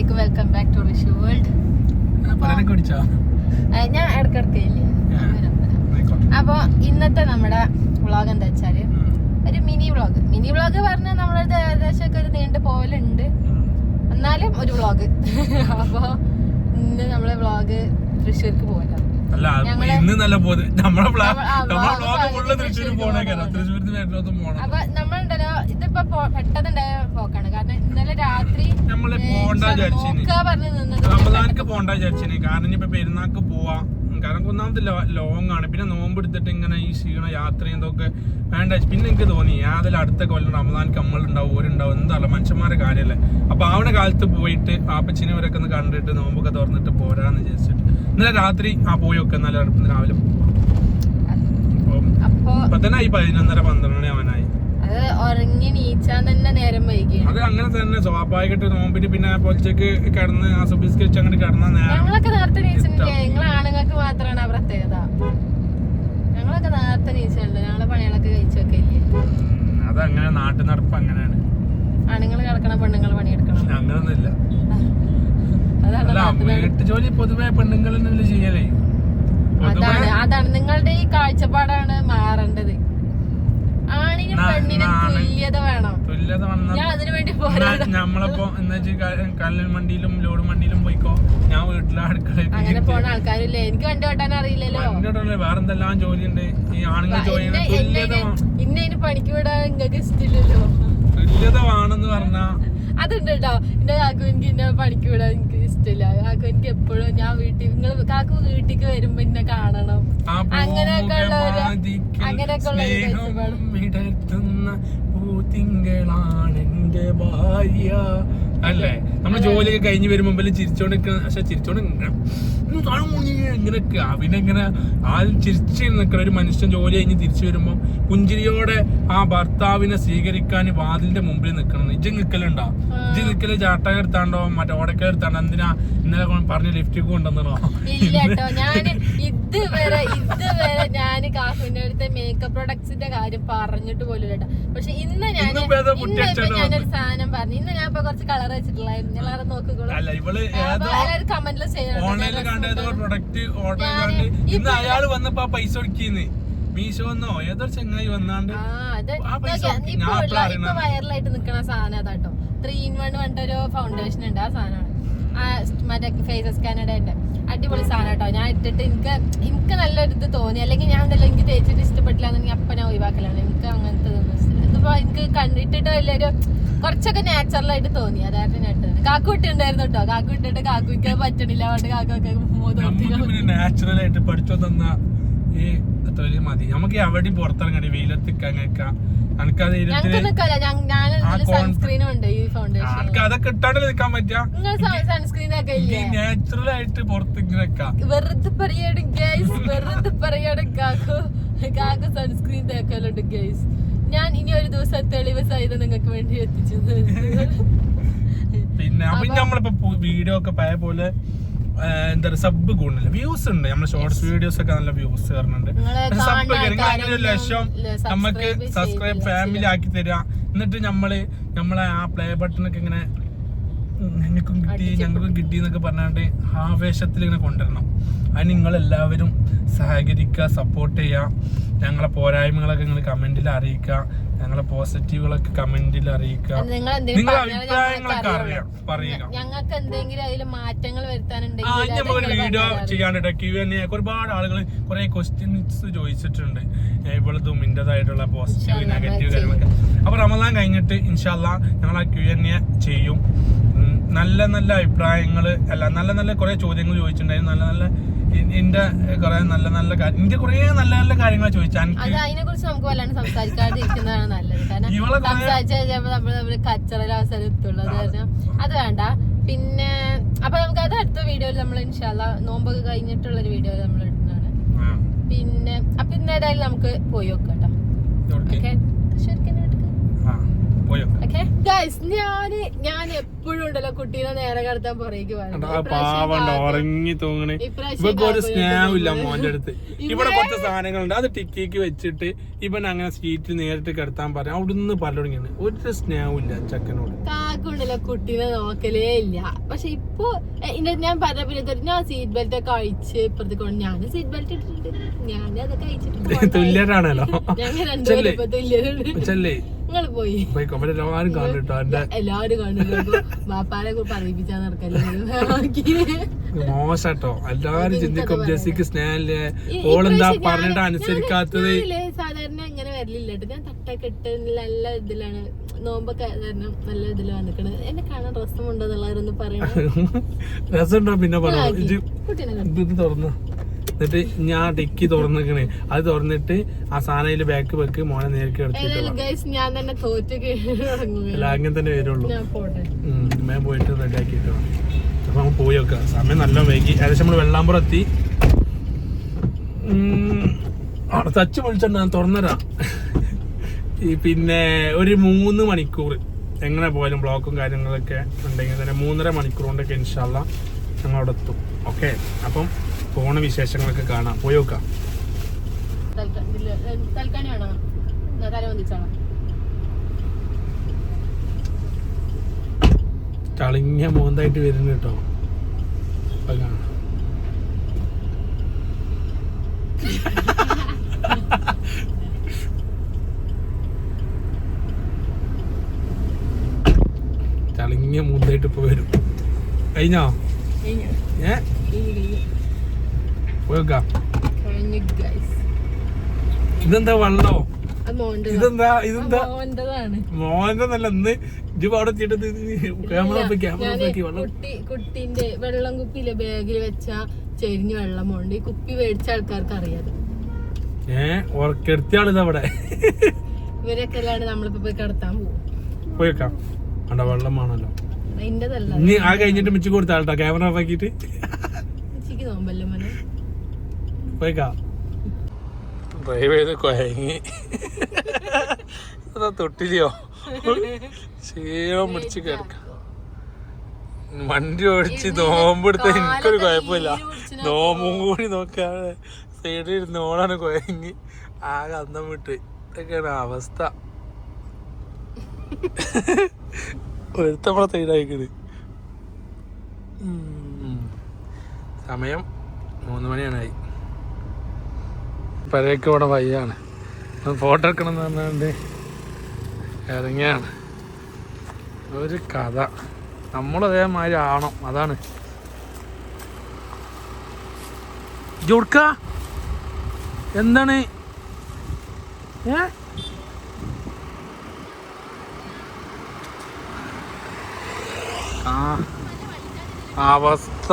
അസ്സലാമലൈക്കും, welcome back to Rishu World. ഞാൻ ഇടക്കിടക്കില്ലേ. അപ്പൊ ഇന്നത്തെ നമ്മുടെ വ്ളോഗ് എന്താ വെച്ചാല് ഒരു മിനി വ്ളോഗ് പറഞ്ഞാൽ നമ്മളത് ഏകദേശം ഒക്കെ ഒരു നീണ്ടു പോലുണ്ട്, എന്നാലും ഒരു വ്ളോഗ്. അപ്പൊ ഇന്ന് നമ്മളെ വ്ളോഗ് തൃശ്ശൂർക്ക് പോകല. അപ്പൊ നമ്മളുണ്ടല്ലോ, ഇതിപ്പോ പെട്ടെന്നുണ്ടായ പോക്കാണ്. കാരണം ഇന്നലെ രാത്രി റമദാനിക്ക് പോണ്ട വിചാരിച്ചിന്. കാരണം ഇനിയിപ്പോ പെരുന്നാൾക്ക് പോവാ. കാരണം ഒന്നാമത് ലോങ് ആണ്. പിന്നെ നോമ്പെടുത്തിട്ട് ഇങ്ങനെ ഈ ക്ഷീണ യാത്ര ഇതൊക്കെ വേണ്ട. പിന്നെ എനിക്ക് തോന്നി അതിൽ അടുത്ത കൊല്ലം റമദാനിക്ക് നമ്മളുണ്ടാവും, ഓരുണ്ടാവും, എന്താണല്ലോ മനുഷ്യന്മാരെ കാര്യമല്ലേ. അപ്പൊ ആവണ കാലത്ത് പോയിട്ട് ആപ്പച്ചിനിവരൊക്കെ ഒന്ന് കണ്ടിട്ട് നോമ്പൊക്കെ തുറന്നിട്ട് പോരാന്ന് വിചാരിച്ചിട്ട് ഇന്നലെ രാത്രി പോയൊക്കെ ഇന്നലെ രാവിലെ അപ്പൊ തന്നെ 11:30-12 മണി ആവാനായി. ഉറങ്ങി നീച്ചാൻ തന്നെ നേരം വൈകി. അത് അങ്ങനെ തന്നെ സ്വാഭാവികമായിട്ട് നോമ്പിന് പിന്നെ പൊലച്ചക്ക് കിടന്ന് ആസ്വദിച്ച് അങ്ങനെ കിടന്ന ഞങ്ങളൊക്കെ നേരത്തെ നീച്ചിട്ടില്ലേ? നിങ്ങളെ ആണുങ്ങൾക്ക് മാത്രമാണ് ആ പ്രത്യേകത. ഞങ്ങളൊക്കെ നേരത്തെ നീച്ചുണ്ട്, ഞങ്ങളെ പണികളൊക്കെ കഴിച്ചൊക്കെ ഇല്ലേ. അതങ്ങനെ നാട്ടു നടപ്പ് അങ്ങനെയാണ്. ആണുങ്ങൾ കിടക്കണം, പെണ്ണുങ്ങൾ പണിയെടുക്കണം, അങ്ങനൊന്നുമില്ല. വീട്ടു ജോലി പൊതുവെ പെണ്ണുങ്ങൾ ചെയ്യലേ. അതാണ് നിങ്ങളുടെ ഈ കാഴ്ചപ്പാടാണ് മാറേണ്ടത്. ആണിനും പെണ്ണിനും തുല്യത വേണം. ഞാൻ അതിനു വേണ്ടി നമ്മളിപ്പോ എന്താ കല്ലിൽ വണ്ടിയിലും ലോഡ് വണ്ടിയിലും പോയിക്കോ, ഞാൻ വീട്ടിലെ അടുക്കളയിൽ അങ്ങനെ പോണ ആൾക്കാരില്ലേ. എനിക്ക് വണ്ടി ഓട്ടാൻ അറിയില്ലല്ലോ. വേറെന്തെല്ലാം ജോലിയുണ്ട് ഈ ആണുങ്ങൾ ജോലി. ഇന്ന പണിക്ക് വിടാൻ നിങ്ങൾക്ക് ഇഷ്ടമില്ലല്ലോ. തുല്യത വേണമെന്ന് പറഞ്ഞാ അതുണ്ട് കേട്ടോ. എന്റെ കാക്കു എനിക്ക് ഇന്നെ പണിക്ക് വിടാൻ എനിക്ക് ഇഷ്ടമില്ല. കാക്കു എനിക്ക് എപ്പോഴും ഞാൻ നിങ്ങൾ കാക്കു വീട്ടിക്ക് വരുമ്പോ എന്നെ കാണണം, അങ്ങനെയൊക്കെ ഉള്ള എന്റെ ഭാര്യ അല്ലേ. നമ്മള് ജോലിയൊക്കെ കഴിഞ്ഞ് വരുമ്പോ ചിരിച്ചോണ്ട് പക്ഷെ ചിരിച്ചോണ്ട് ഇങ്ങനെയൊക്കെ പിന്നെ ഇങ്ങനെ ആദ്യം ചിരിച്ച് നിൽക്കുന്ന ഒരു മനുഷ്യൻ ജോലി കഴിഞ്ഞ് തിരിച്ചു വരുമ്പോ പുഞ്ചിരിയോടെ ആ ഭർത്താവിനെ സ്വീകരിക്കാൻ വാതിലിന്റെ മുമ്പിൽ നിൽക്കണം. ഇജ്ജ് നിൽക്കലുണ്ടോ? ഇജ്ജ് നിൽക്കല് ചാട്ടക എടുത്താണ്ടോ മറ്റേ ഓടക്ക എടുത്താണ്ടോ? എന്തിനാ ഇന്നലെ പറഞ്ഞ് ലിഫ്റ്റിക്ക് കൊണ്ടുവന്നോ? ഇല്ലട്ടോ, ഞാന് ഇതുവരെ ഞാന് കാക്കുവിന്റെ അടുത്ത് മേക്കപ്പ് പ്രൊഡക്ട്സിന്റെ കാര്യം പറഞ്ഞിട്ട് പോലും കേട്ടോ. പക്ഷെ ഇന്ന് ഞാനൊരു സാധനം പറഞ്ഞു. ഇന്ന് ഞാൻ ഇപ്പൊ കുറച്ച് കളർ വെച്ചിട്ടുള്ളായിരുന്നു. എല്ലാവരും നോക്കിക്കോളൂ, എല്ലാവരും കമന്റിൽ അയാള് വന്നപ്പോ പൈസ കൊടുക്കിന്ന് മീഷോന്നോ ഏതൊരു ചങ്ങായി വന്നാണ്ട് ഇപ്പൊ വൈറലായിട്ട് നിക്കണ സാധനം അതാട്ടോ. 3-in-1 പറഞ്ഞിട്ടൊരു ഫൗണ്ടേഷൻ ഉണ്ട്. ആ സാധനമാണ് മറ്റേ ഫേസ് സ്കാനയുടെ അടിപൊളി സാധനം കേട്ടോ. ഞാൻ ഇട്ടിട്ട് എനിക്ക് നല്ലൊരു ഇത് തോന്നി. അല്ലെങ്കിൽ ഞാൻ എന്തായാലും എനിക്ക് തേച്ചിട്ട് ഇഷ്ടപ്പെട്ടില്ല എന്നെങ്കിൽ അപ്പൊ ഞാൻ ഒഴിവാക്കലാണ്. എനിക്ക് അങ്ങനത്തെ ഇതിപ്പോ എനിക്ക് കണ്ടിട്ടിട്ട് വലിയൊരു കുറച്ചൊക്കെ നാച്ചുറൽ ആയിട്ട് തോന്നി. അതായത് ഞാൻ ഇട്ടത്. കാക്കു ഇട്ടുണ്ടായിരുന്നു കേട്ടോ. കാക്കു ഇട്ടിട്ട് കാക്കുക്ക് പറ്റണില്ല, അതുകൊണ്ട് കാക്കൊക്കെ നാച്ചുറൽ ആയിട്ട് പഠിച്ചോ തന്ന ഈ തൊഴിൽ മതി. നമുക്ക് എവിടെയും പുറത്തിറങ്ങി വെയിലെത്തിക്കാൻ സൺസ്ക്രീനും ഉണ്ട് ഈ ഫൗണ്ടേഷൻ. അതൊക്കെ ഇട്ടാണ്ട് നിൽക്കാൻ പറ്റാ. സൺസ്ക്രീൻ ഒക്കെ നാച്ചുറൽ ആയിട്ട് പുറത്തിങ്ങനെ വെറുതെ പറയാണ് ഗൈസ്, വെറുതെ പറയാണ് കാക്കു സൺസ്ക്രീൻ തേക്കലുണ്ട് ഗൈസ്. ഞാൻ ഇനി ഒരു ദിവസം തെളിവ് സഹിതം നിങ്ങൾക്ക് വേണ്ടി എത്തിച്ചത്. പിന്നെ അപ്പൊ നമ്മളിപ്പോ വീഡിയോ ഒക്കെ പഴയ പോലെ എന്താ പറയുക സബ് കൂടുതൽ വ്യൂസ് ഉണ്ട്. നമ്മളെ ഷോർട്സ് വീഡിയോസ് ഒക്കെ നല്ല വ്യൂസ് വരുന്നുണ്ട്. സബ് ഒരു ലക്ഷം നമുക്ക് സബ്സ്ക്രൈബ് ഫാമിലി ആക്കി തരിക. എന്നിട്ട് നമ്മളെ ആ പ്ലേ ബട്ടണൊക്കെ ഇങ്ങനെ ഞങ്ങൾക്കും കിട്ടി എന്നൊക്കെ പറഞ്ഞാണ്ട് ആവേശത്തിൽ ഇങ്ങനെ കൊണ്ടുവരണം. അത് നിങ്ങളെല്ലാവരും സഹകരിക്കുക, സപ്പോർട്ട് ചെയ്യുക. ഞങ്ങളെ പോരായ്മകളൊക്കെ നിങ്ങൾ കമന്റിൽ അറിയിക്കുക, ഞങ്ങളെ പോസിറ്റീവുകളൊക്കെ കമന്റിൽ അറിയിക്കുക. നിങ്ങളെ അഭിപ്രായങ്ങളൊക്കെ പറയുക. ഞങ്ങൾക്ക് എന്തെങ്കിലും അതിൽ മാറ്റങ്ങൾ വരുത്താനുണ്ടെങ്കിൽ നമുക്കൊരു വീഡിയോ ചെയ്യാണ്ടിട്ട് Q&A ഒരുപാട് ആളുകൾ കുറെ ക്വസ്റ്റ്യൻസ് ചോദിച്ചിട്ടുണ്ട്. ഇവളതും ഇന്റേതായിട്ടുള്ള പോസിറ്റീവ് നെഗറ്റീവ് കാര്യങ്ങളൊക്കെ. അപ്പൊ റമദാൻ കഴിഞ്ഞിട്ട് ഇൻഷാ അല്ലാഹ് ഞങ്ങൾ ആ Q&A ചെയ്യും. നല്ല നല്ല അഭിപ്രായങ്ങള് നല്ല നല്ല കുറെ ചോദ്യങ്ങൾ ചോദിച്ചിട്ടുണ്ടായിരുന്നു. നല്ല എന്റെ കുറെ നല്ല കാര്യങ്ങൾ ചോദിച്ചാൽ അതിനെ കുറിച്ച് നമുക്ക് വല്ലാണ്ട് സംസാരിക്കാതിരിക്കുന്നതാണ് നല്ലത്. കാരണം സംസാരിച്ചു കഴിഞ്ഞാൽ നമ്മള് കച്ചറയിൽ അവസരം എത്തുള്ളൂ. അത് വേണ്ട. പിന്നെ അപ്പൊ നമുക്ക് അത് അടുത്ത വീഡിയോയിൽ നമ്മൾ ഇൻഷാ അല്ലാഹ് നോമ്പൊക്കെ കഴിഞ്ഞിട്ടുള്ളൊരു വീഡിയോയിൽ നമ്മൾ ഇടുന്നതാണ്. പിന്നെ അപ്പൊ ഇന്നേതായാലും നമുക്ക് പോയി നോക്കാം കേട്ടോ. പോയോ ഞാൻ എപ്പോഴും ഉണ്ടല്ലോ കുട്ടീനെ നേരെ കടത്താൻ പുറകേക്ക് പാവണ്ട ഉറങ്ങി തോന്നണേ ഇവക്ക് ഒരു സ്നേഹമില്ല മോന്റെ അടുത്ത്. ഇവിടെ കുറച്ച് സാധനങ്ങളുണ്ട് അത് ടിക്കിക്ക് വെച്ചിട്ട് ഇവൻ അങ്ങനെ സീറ്റിൽ നേരിട്ട് കിടത്താൻ പറയാം. അവിടുന്ന് പറഞ്ഞിങ്ങനെ ഒരു സ്നേഹമില്ല ചക്കനോട്. കാക്കുണ്ടല്ലോ കുട്ടീനെ നോക്കലേ ഇല്ല. പക്ഷെ ഇപ്പൊ ഞാൻ പറഞ്ഞ പിന്നെ ഞാൻ സീറ്റ് ബെൽറ്റ് ഒക്കെ അഴിച്ച് ഇപ്പുറത്തേക്ക് കൊണ്ട് ഞാൻ സീറ്റ് ബെൽറ്റ് ഇട്ടിട്ടുണ്ട്. ഞാൻ അതൊക്കെ അയച്ചിട്ടുണ്ട്. തുല്യരാണല്ലോ ഞങ്ങൾ രണ്ടുപേരും ഇപ്പൊ തുല്യരുണ്ട്. നിങ്ങൾ പോയി എല്ലാരും കാണുട്ടോ. എല്ലാരും കണ്ടിട്ട് ബാപ്പാനെ പറയിപ്പിച്ചാ നടക്കല്ലേ മോശട്ടോ. എല്ലാരും ചിന്തിക്കും ജെസ്സിക്ക് സ്നേഹല്ലേ, ഓളെന്താ പറഞ്ഞിട്ട് അനുസരിക്കാത്തത്. സാധാരണ ഇങ്ങനെ വരലില്ല കേട്ടോ. ഞാൻ തട്ടൊക്കെ ഇട്ട് നല്ല ഇതിലാണ് നോമ്പൊക്കെ കാരണം നല്ല ഇതില് വന്നിക്കണ്. എന്നെ കാണാൻ രസമുണ്ടെന്നുള്ളവരൊന്ന് പറയണം. രസമുണ്ടോ പിന്നെ പറയാം. ഇത് തുറന്നു എന്നിട്ട് ഞാൻ ഡിക്കി തുറന്നിക്കണേ. അത് തുറന്നിട്ട് ആ സാധനം ബാക്ക് വെക്ക് മോനെ നേരിട്ട് ഞാൻ തന്നെ അല്ല അങ്ങനെ തന്നെ വരുള്ളൂ. ഞാൻ പോയിട്ട് റെഡി ആക്കിട്ടോ. അപ്പൊ നമുക്ക് പോയി വെക്കാം. സമയം നല്ല വൈകി. ഏകദേശം നമ്മള് വെള്ളാമ്പുറം എത്തി. അവിടെ തച്ച് വിളിച്ചിട്ട് ഞാൻ തുറന്നരാ. പിന്നെ ഒരു 3 മണിക്കൂർ എങ്ങനെ പോയാലും ബ്ലോക്കും കാര്യങ്ങളൊക്കെ ഉണ്ടെങ്കിൽ തന്നെ 3.5 മണിക്കൂർ കൊണ്ടൊക്കെ ഇൻഷാല്ലാ ഞങ്ങൾ അവിടെ എത്തും. ഓക്കെ, അപ്പം പോണ വിശേഷങ്ങളൊക്കെ കാണാം. പോയി നോക്കാം. ചളിങ്ങ മോന്തായിട്ട് വരുന്നു കേട്ടോ. ചളിങ്ങ മൂന്നായിട്ട് ഇപ്പൊ വരും. കഴിഞ്ഞോ? ഇതെന്താ വെള്ളോ? ഇതെന്താ മോന്റെ നല്ല ഇന്ന് ഇജ്ജ് അവിടെ കുട്ടീന്റെ വെള്ളം കുപ്പിയിലെ ബാഗിൽ വെച്ച ചെരിഞ്ഞ് വെള്ളം പോണ്ട്. ഈ കുപ്പി മേടിച്ച ആൾക്കാർക്ക് അറിയാതെ ഉറക്കെടുത്തിയാളിത് അവിടെ. ഇവരൊക്കെ അല്ലാണ്ട് നമ്മളിപ്പോ പോയി കിടത്താൻ പോയേക്കാം. അവിടെ വെള്ളം വേണല്ലോ. ഇന്റെതല്ല. ഇനി ആ കഴിഞ്ഞിട്ട് മിച്ചു കൊടുത്താട്ടോ ക്യാമറ ഓഫ് ആക്കിട്ട്. നോമ്പല്ലേ മോനെ പോയേക്കാം. ഡ്രൈവ് ചെയ്ത് കൊയങ്ങി തൊട്ടില്ലയോ ക്ഷീണം പിടിച്ച് കിടക്കാം. വണ്ടി ഓടിച്ച് നോമ്പെടുത്ത എനിക്കൊരു കുഴപ്പമില്ല. നോമ്പും കൂടി നോക്കാതെ സൈഡിൽ ഇരുന്ന് ഓടാണ് കൊയങ്ങി ആകെ അന്തം വിട്ട്. ഇതൊക്കെയാണ് അവസ്ഥ. ഒരുത്തമ്മളെ സൈഡായിക്കണ്. സമയം 3 മണിയാണായി. പരേക്ക് ഇവിടെ വയ്യാണ്. ഫോട്ടോ എടുക്കണം എന്ന് പറഞ്ഞാണ്ട് ഇറങ്ങിയാണ്. ഒരു കഥ. നമ്മളതേമാതിരി ആവണം, അതാണ്. ജോർക്ക എന്താണ് അവസ്ഥ?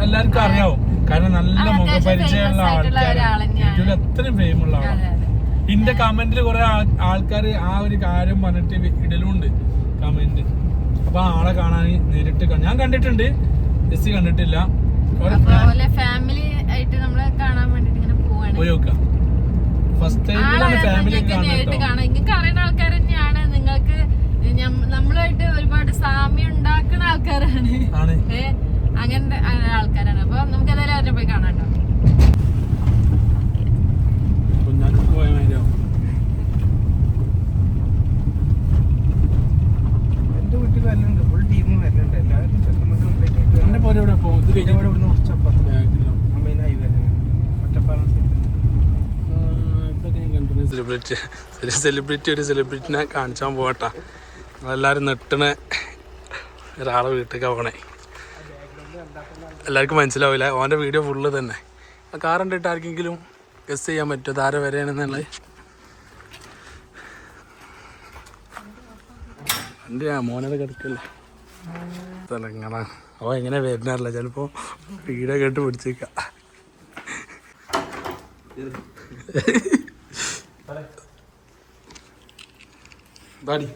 എല്ലാവർക്കും അറിയാവും, കാരണം നല്ല മുഖപരിചയമുള്ള ആൾക്കാർ, അത്രയും ഫെയിമുള്ള ആളാണ്. ഇന്റെ കമന്റിൽ കുറെ ആൾക്കാർ ആ ഒരു കാര്യം പറഞ്ഞിട്ട് ഇടലുണ്ട് കമന്റ്. അപ്പൊ ആളെ കാണാൻ നേരിട്ട് ഞാൻ കണ്ടിട്ടുണ്ട്, ജെസ്സി കണ്ടിട്ടില്ല. ഫാമിലി ആയിട്ട് നമ്മളെ കാണാൻ വേണ്ടിട്ട് പോയി നോക്കാം. ഫസ്റ്റ് ടൈമിലാണ് ഫാമിലി കാണാൻ. നിങ്ങൾക്ക് അറിയുന്ന ആൾക്കാർ തന്നെയാണ്. നിങ്ങൾക്ക് നമ്മളുമായിട്ട് ഒരുപാട് സാമ്യം ഉണ്ടാക്കുന്ന ആൾക്കാരാണ്, അങ്ങനത്തെ ആൾക്കാരാണ്. അപ്പൊ നമുക്ക് ഏതായാലും അവരെ പോയി കാണാട്ടോ. എന്റെ വീട്ടിൽ വരുന്നുണ്ട്, ഫുൾ ടീം വരുന്നുണ്ട്. എല്ലാവരും സെലിബ്രിറ്റി ഒരു സെലിബ്രിറ്റിനെ കാണിച്ചാൻ പോകട്ടാ. എല്ലാവരും നെട്ടണ ഒരാളെ വീട്ടിൽ പോകണേ. എല്ലാവർക്കും മനസ്സിലാവില്ല, ഓൻ്റെ വീഡിയോ ഫുള്ള് തന്നെ. ആ കാർ കണ്ടിട്ട് ആർക്കെങ്കിലും ഗസ് ചെയ്യാൻ പറ്റുമോ താര വരെയാണെന്നുള്ളത്? എൻ്റെ മോനത് കിടക്കല്ലേ തെലങ്ങണ അവ എങ്ങനെ വരുന്നറില്ല ചിലപ്പോ വീട കേട്ട് പിടിച്ചേക്ക ബാഡി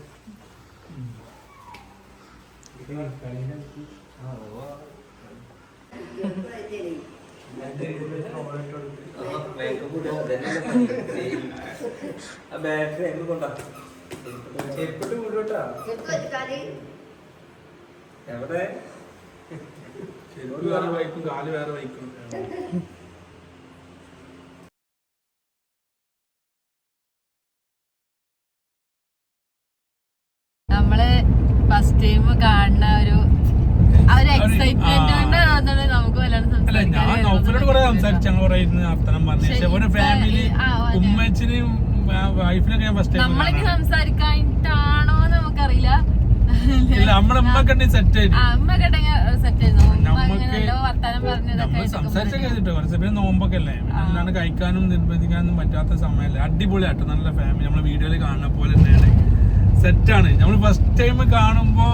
എവിടെ ചെരുപ്പ് വേറെ വൈക്കും കാല് വേറെ വൈക്കും നമ്മള് ഫസ്റ്റ് ടൈം കാണുന്ന ഒരു എക്സൈറ്റ്മെന്റ് കൊണ്ട് തോന്നുന്നത് നമുക്ക് അല്ല ഞാൻ നൗഫലോട് കുറെ സംസാരിച്ചു ഞങ്ങൾ കുറെ ഇരുന്ന് വർത്തനം പറഞ്ഞു പക്ഷെ ഒരു ഫാമിലി ഉമ്മച്ചിനെയും വൈഫിനൊക്കെ ഞാൻ ഫസ്റ്റ് ടൈം നമ്മളൊക്കെ സംസാരിക്കാനായിട്ടാണോ നമുക്കറിയില്ല. ഇല്ല നമ്മുടെ ഉമ്മക്കണ്ടി സെറ്റ് ആയിട്ട് നമ്മൾ സംസാരിച്ചൊക്കെ ചെയ്തിട്ടോ കുറച്ച് പിന്നെ നോമ്പൊക്കെ അല്ലേ അല്ലാണ്ട് കഴിക്കാനും നിർബന്ധിക്കാനും പറ്റാത്ത സമയമല്ലേ. അടിപൊളിയാട്ടോ നല്ല ഫാമിലി നമ്മളെ വീഡിയോയിൽ കാണുന്ന പോലെ തന്നെയാണ് സെറ്റാണ്. നമ്മൾ ഫസ്റ്റ് ടൈം കാണുമ്പോ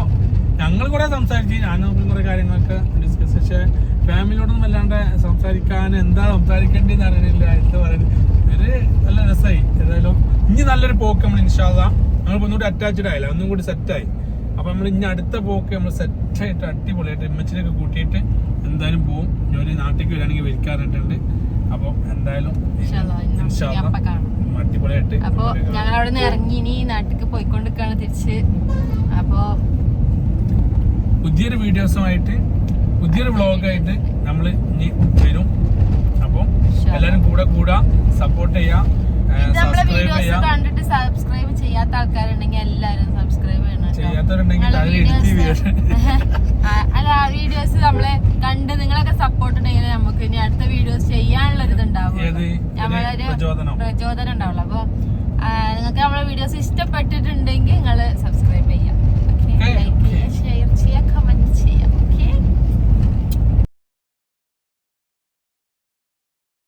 ഞങ്ങൾ കുറെ സംസാരിച്ചു ഞാനും കുറെ കാര്യങ്ങളൊക്കെ ഡിസ്കസ് പക്ഷെ ഫാമിലിയോടൊന്നും അല്ലാണ്ട് സംസാരിക്കാൻ എന്താ സംസാരിക്കേണ്ടതെന്ന് അറിയണില്ല എന്താ പറയുന്നത് ഒരു നല്ല രസമായി. ഏതായാലും ഇനി നല്ലൊരു പോക്ക് നമ്മൾ ഇൻഷാല്ലാ ഞങ്ങൾ ഒന്നുകൂടി അറ്റാച്ച്ഡ് ആയില്ല ഒന്നും കൂടി സെറ്റായി. അപ്പൊ നമ്മൾ ഇനി അടുത്ത പോക്ക് നമ്മൾ സെറ്റായിട്ട് അടിപൊളിയായിട്ട് ഇമ്മച്ചിനൊക്കെ കൂട്ടിയിട്ട് എന്തായാലും പോവും. ഞാൻ ഒരു നാട്ടിലേക്ക് വരികയാണെങ്കിൽ വിളിക്കാറിട്ടുണ്ട്. അപ്പൊ എന്തായാലും അടിപൊളിയായിട്ട് അപ്പൊ ഞങ്ങൾ അവിടെ നിന്ന് ഇറങ്ങി ഇനി നാട്ടിലേക്ക് പോയിക്കൊണ്ടിരിക്കുകയാണ് തിരിച്ച്. അപ്പൊ പുതിയൊരു വീഡിയോസുമായിട്ട് പുതിയൊരു വ്ളോഗായിട്ട് നമ്മൾ ഇനി വരും. അപ്പൊ എല്ലാരും കൂടെ സപ്പോർട്ട് ചെയ്യാം, നമ്മളെ സബ്സ്ക്രൈബ് വീഡിയോസ് ചെയ്യാം. കണ്ടിട്ട് സബ്സ്ക്രൈബ് ചെയ്യാത്ത ആൾക്കാരുണ്ടെങ്കിൽ എല്ലാരും സബ്സ്ക്രൈബ് ചെയ്യണം. ചെയ്യാത്തവരുണ്ടെങ്കിൽ അല്ല വീഡിയോസ് നമ്മളെ കണ്ട് നിങ്ങളൊക്കെ സപ്പോർട്ട് ഉണ്ടെങ്കിൽ നമുക്ക് ഇനി അടുത്ത വീഡിയോസ് ചെയ്യാനുള്ള ഒരു ഇതുണ്ടാവും, നമ്മളൊരു പ്രചോദനം ഉണ്ടാവുള്ളൂ. അപ്പൊ നിങ്ങൾക്ക് നമ്മളെ വീഡിയോസ് ഇഷ്ടപ്പെട്ടിട്ടുണ്ടെങ്കിൽ നിങ്ങൾ സബ്സ്ക്രൈബ് ചെയ്യാം. ലൈക്ക് ചെയ്യുക, ഷെയർ ചെയ്യുക,